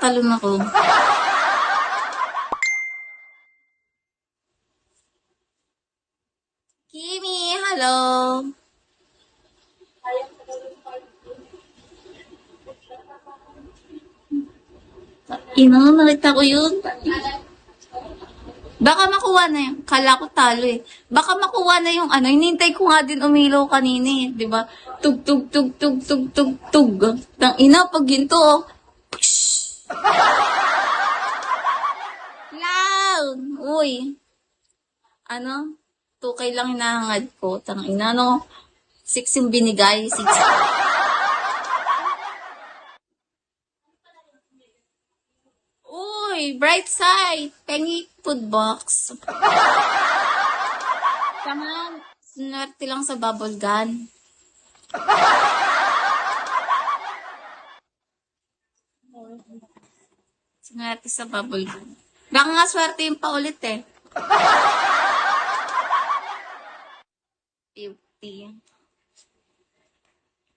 nagtatalon ako. Kimi, hello. Ina, nakita ko yun. Baka makuha na yun. Kala ko talo eh. Baka makuha na yung ano. Hinintay ko nga din umilaw kanina eh. Diba? Tug, tug, tug, tug, tug, tug, tug. Tang ina, pag ginto oh. Loud! Uy. Ano? 2K lang hinahangad ko. Tang ina, no? 6 yung binigay. 6. Uy, bright side. Pengi food box. Tama, swerte lang sa bubble gun. Swerte sa bubble gun. Baka nga swerte yung paulit eh. 50.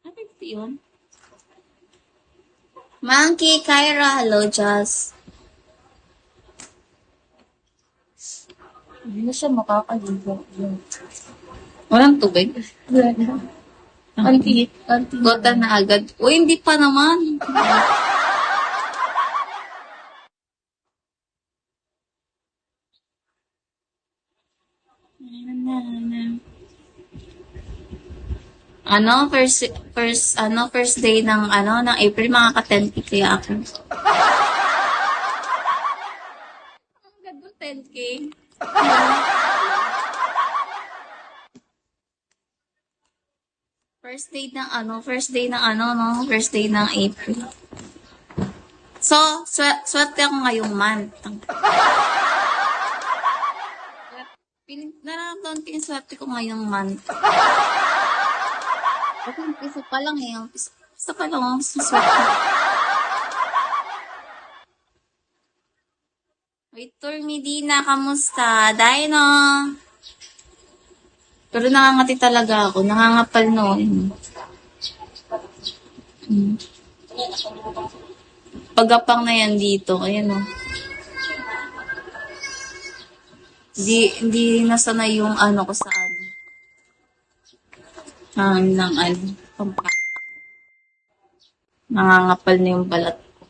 Ah, 50 yun? Monkey, Kyra, hello, Jazz. Hindi na siya makakaligo. Walang tubig. Wala na. Anti. Gota na agad. Uy, hindi pa naman. Ano, first day ng ng April, mga ka-10K kaya ako. Ang ganda 10K. First day ng April. So, swerte ako ngayong month. Nararamdaman ko yung swerte ko ngayong month. Ako umpisa pa lang eh. Umpisa pa lang ako sa swerte. Victor Medina, kamusta? Dino! Pero nangangati talaga ako. Nangangapal noon. Pagapang na yan dito. Ayan o. Hindi nasanay yung ano ko sa ano. Ng ano. Nangangapal na yung balat ko.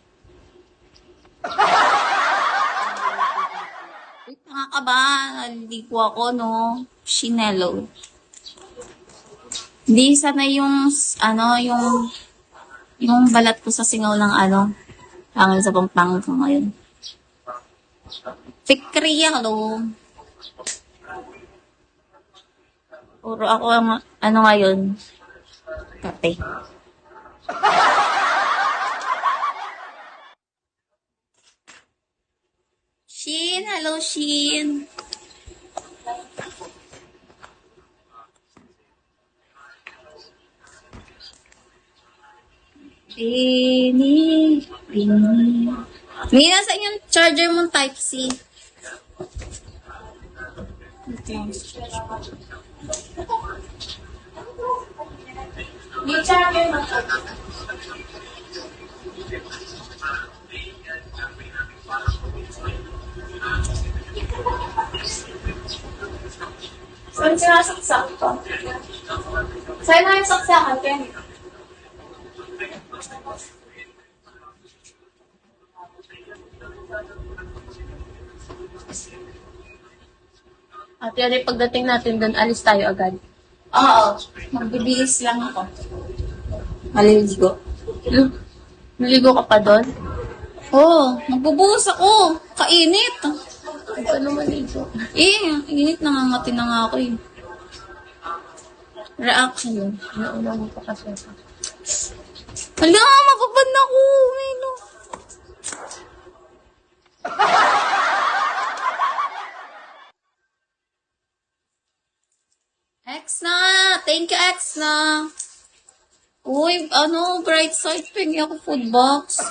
Wait, ka ba? Naligo ako, no? Shinelo. Hindi sanay yung yung balat ko sa singaw ng hangin sa Pampanga ko ngayon. Fikri ako. Puro ako ang ngayon. Kape. Shin, hello Shin. Bini. May nasa yung charger mong Type-C. Yung charger mo. Saan sinasaksak to? Saan na yung saksakan, Ken? At yan, pagdating natin doon, alis tayo agad. Oo. Magbibihis lang ako. Maliligo. Naligo ka pa doon? Oo. Magbubuhos ako. Kainit. Ano maligo? Init nangangati na nga ako eh. Reaction. Nauna mo pa kasi. Hala, mababad na ako. Milo. Exna! Thank you, Exna! Uy, bright side, pengi ako food box.